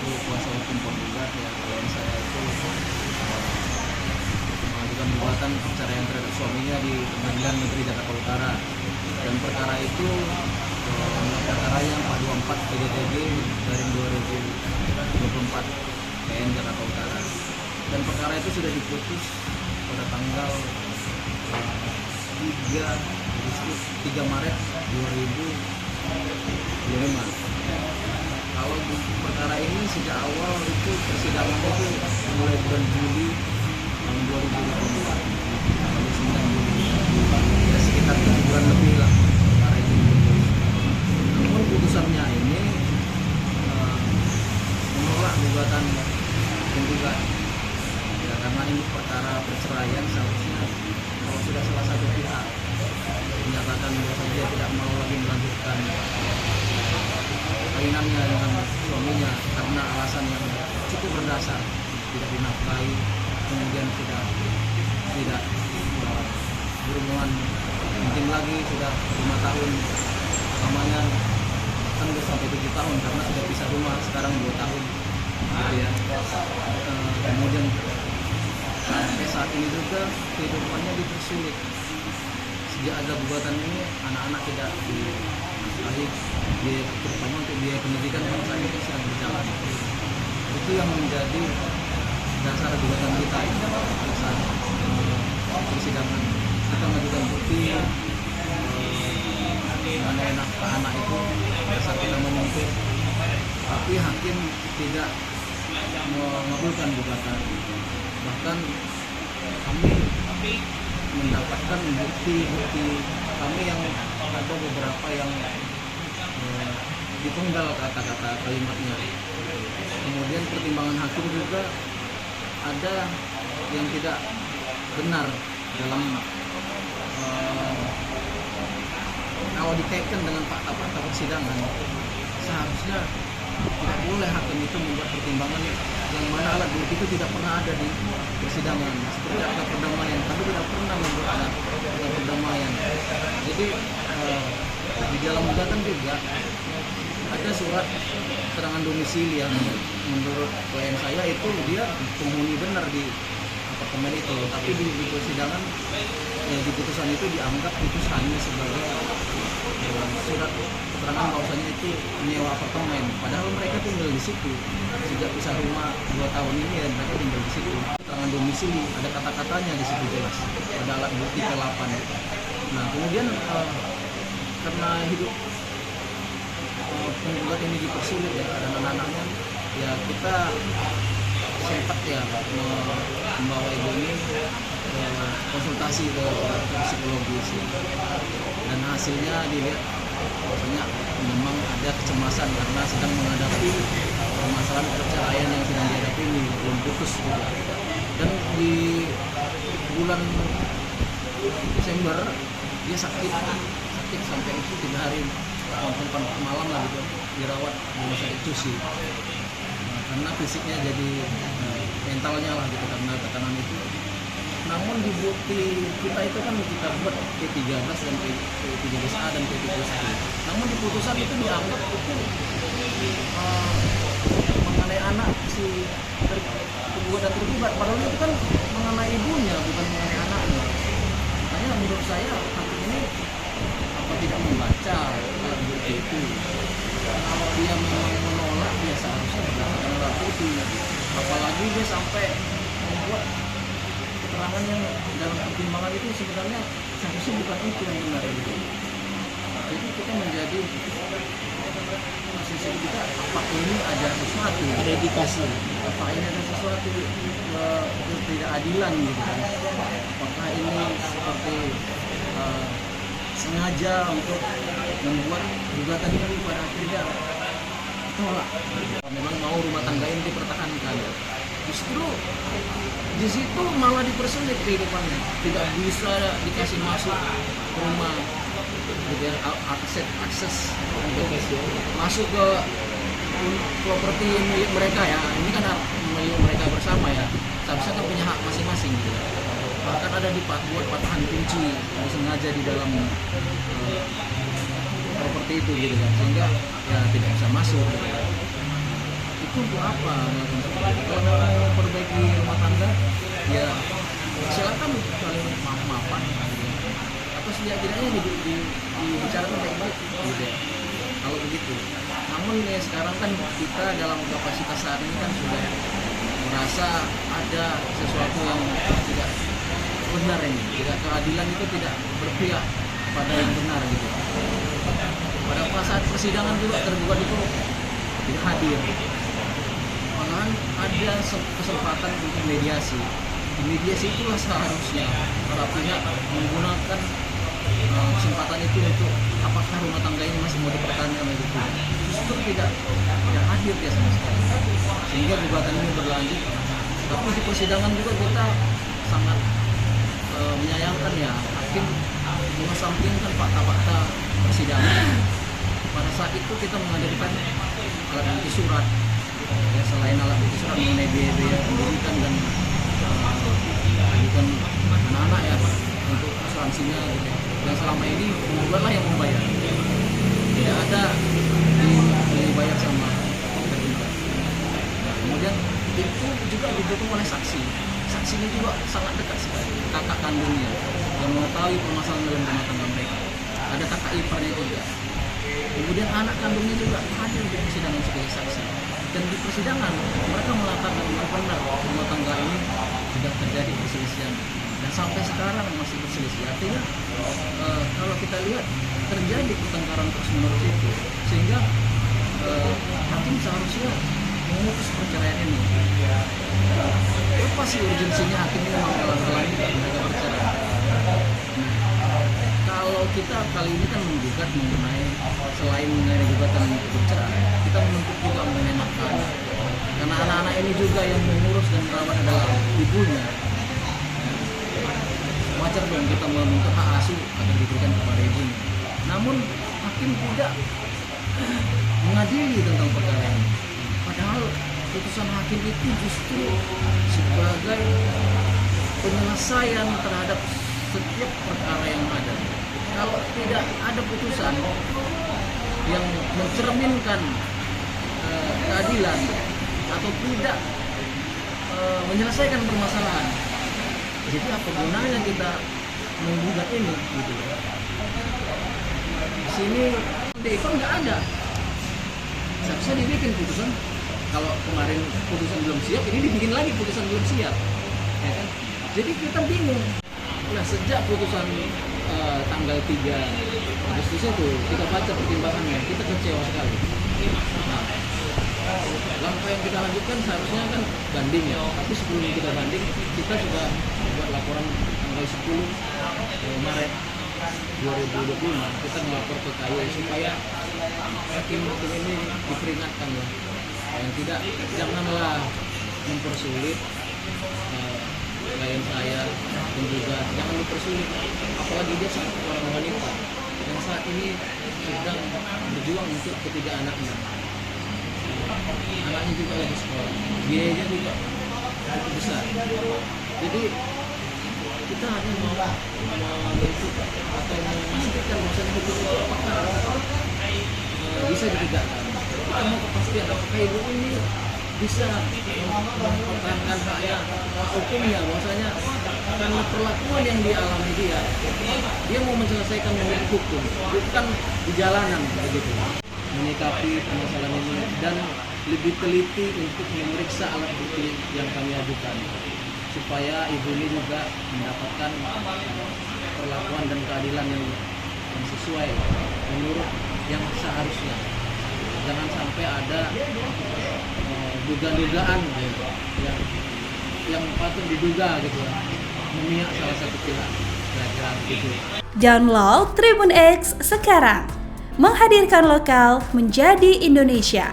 selaku kuasa hukum penggugat ya, klien saya itu mengajukan gugatan perceraian terhadap suaminya di Pengadilan Negeri Jakarta Utara, dan perkara itu perkara yang 424 PJTB dari 2024 PN Jakarta Utara, dan perkara itu sudah diputus pada tanggal 3 Maret 2025. Kalau perkara ini sejak awal itu persidangan itu mulai bulan Juli tahun 2024, lalu 9 Juli, ya sekitar 7 bulan lebih lah perkara itu diputus. Namun putusannya ini menolak gugatan penggugat ya, karena ini perkara perceraian. Seharusnya kalau sudah salah satu pihak menyatakan bahwa dia tidak mau lagi melanjutkan kawinannya dengan suaminya karena alasan yang cukup berdasar, tidak dinafkahi, kemudian sudah tidak berhubungan penting lagi, sudah 5 tahun lamanya, kan udah sampai 7 tahun karena sudah pisah rumah, sekarang 2 tahun gitu ya. Kemudian sampai saat ini juga kehidupannya dipersulit. Sejak ada gugatan ini, anak-anak tidak dinafkahi, terutama untuk biaya pendidikan kan saat ini sedang berjalan. Itu yang menjadi dasar gugatan kita ini saat persidangan. Kita mengajukan bukti mengenai nafkah anak itu dasar kita menuntut, tapi hakim tidak mengabulkan gugatan. Bahkan kami mendapatkan bukti-bukti kami yang ada beberapa yang dipenggal kata-kata kalimatnya. Kemudian pertimbangan hakim juga ada yang tidak benar dalam kalau dikaitkan dengan fakta-fakta persidangan. Seharusnya tidak boleh hakim itu membuat pertimbangan yang mana alat bukti itu tidak pernah ada di persidangan, seperti akta perdamaian. Kami tidak pernah membuat akta perdamaian. Jadi di dalam gugatan juga ada surat keterangan domisili yang menurut klien saya itu dia penghuni benar di apartemen itu, tapi di persidangan di putusan itu dianggap itu hanya sebagai surat keterangan bahwasanya itu menyewa apartemen, padahal mereka tinggal di situ sejak pisah rumah 2 tahun ini ya, mereka tinggal di situ. Keterangan domisili ada kata-katanya di situ jelas pada alat bukti ke-8. Nah kemudian karena hidup penggugat ini dipersulit ya dan anak-anaknya, ya kita sempat ya membawa ibu ini konsultasi ke psikologis dan hasilnya dilihat bahwasanya memang ada kecemasan karena sedang menghadapi permasalahan perceraian yang sedang dihadapi ini, belum putus gitu. Dan di bulan Desember dia sakit sampai itu 3 hari 4 malam lah gitu dirawat di rumah sakit Cusi. Karena fisiknya jadi mentalnya lah gitu karena tekanan itu. Namun di bukti kita itu kan kita buat P13 dan P13A dan P13B. Namun di putusan itu dianggap itu mengenai anak si penggugat dan tergugat, padahal itu kan mengenai ibunya bukan mengenai anaknya. Makanya menurut saya hakim ini apa tidak membaca alat bukti itu. Kalau dia memang menolak, dia seharusnya berdasarkan alat bukti. Apalagi dia sampai membuat keterangan yang dalam pertimbangan itu sebenarnya seharusnya bukan itu yang benar itu. Jadi kita menjadi sisi kita, apa ini ada sesuatu, ada indikasi, apa ini ada sesuatu ketidakadilan gitu kan. Apakah ini seperti sengaja untuk membuat gugatan ini pada akhirnya tolak. Memang mau rumah tangga ini dipertahankan, justru di situ malah dipersulit kehidupannya, tidak bisa dikasih masuk ke rumah, gitu ya, akses masuk ke properti milik mereka ya. Ini kan milik mereka bersama ya, seharusnya kan punya hak masing-masing gitu ya. Bahkan ada buat patahan kunci yang sengaja di dalam properti itu gitu kan, sehingga ya tidak bisa masuk gitu ya. itu untuk apa melakukan seperti itu? Kalau mau memperbaiki rumah tangga, ya silakan saling maaf-maafan gitu. Atau setidaknya dibicarakan baik-baik gitu ya. Kalau begitu. Namun ya sekarang kan kita dalam kapasitas saat ini kan sudah merasa ada sesuatu yang tidak benar ini, tidak keadilan itu tidak berpihak pada yang benar gitu. Pada saat persidangan juga tergugat itu tidak hadir. Malahan ada kesempatan untuk mediasi. Di mediasi itulah seharusnya para pihak menggunakan kesempatan itu untuk apakah rumah tangga ini masih mau dipertahankan atau tidak. Justru tidak hadir ya sama sekali. Sehingga gugatan ini berlanjut. Tapi di persidangan juga kita sangat menyayangkan ya hakim mengesampingkan fakta-fakta persidangan. Pada saat itu kita menghadirkan alat bukti surat, ya, selain alat bukti surat mengenai biaya pendidikan dan ajukan anak-anak ya Pak untuk asuransinya gitu. Dan selama ini penggugatlah yang membayar, tidak ada dibayar sama tergugat. Nah, kemudian itu juga didukung oleh saksi. Saksinya juga sangat dekat sekali, kakak kandungnya yang mengetahui permasalahan dalam rumah tangga mereka. Ada kakak iparnya juga. Kemudian anak kandungnya juga hadir di persidangan sebagai saksi. Dan di persidangan mereka mengatakan benar rumah tangga ini sudah terjadi perselisihan dan sampai sekarang masih berselisih. Artinya kalau kita lihat terjadi pertengkaran terus-menerus itu, sehingga hakim seharusnya memutus perceraian ini. Apa sih urgensinya hakim ini menghalang-halangi mereka bercerai? Kalau kita kali ini kan menggugat mengenai selain mengenai gugatan bercerai, kita menuntut juga mengenai nafkah. Karena anak-anak ini juga yang mengurus dan merawat adalah ibunya. Wajar dong kita menuntut hak asuh agar diberikan kepada ibunya. Namun hakim tidak mengadili tentang perkara ini. Padahal putusan hakim itu justru sebagai penyelesaian terhadap setiap perkara yang ada. Kalau tidak ada putusan yang mencerminkan keadilan atau tidak menyelesaikan permasalahan, jadi apa gunanya kita menggugat ini gitu. Di sini itu nggak ada. Seharusnya dibikin putusan. Kalau kemarin putusan belum siap, ini dibikin lagi putusan belum siap, ya kan? Jadi kita bingung. Nah, sejak putusan tanggal 3 Agustus itu kita baca pertimbangannya, kita kecewa sekali. Nah, langkah yang kita lanjutkan seharusnya kan banding ya, tapi sebelum kita banding kita sudah buat laporan tanggal 10 Maret 2025 kita melapor ke KAI supaya hakim ini diperingatkan lah, yang tidak janganlah mempersulit klien saya dan juga jangan dipersulit, apalagi dia seorang wanita yang saat ini sedang berjuang untuk ketiga anaknya juga lagi sekolah, biayanya juga cukup besar. Jadi kita hanya mau membentuk atau memastikan bahwa hukum itu apakah bisa ditegakkan. Kita mau kepastian apakah ibu ini bisa mempertahankan haknya, hak hukumnya, bahwasanya karena perlakuan yang dialami dia mau menyelesaikan melalui hukum, bukan di jalanan begitu. Menyikapi permasalahan ini dan lebih teliti untuk memeriksa alat bukti yang kami ajukan supaya ibu ini juga mendapatkan perlakuan dan keadilan yang sesuai menurut yang seharusnya. Jangan sampai ada dugaan-dugaan yang patut diduga gitu, memihak salah satu pihak. Kira-kira begitu. Download Tribun X sekarang, menghadirkan lokal menjadi Indonesia.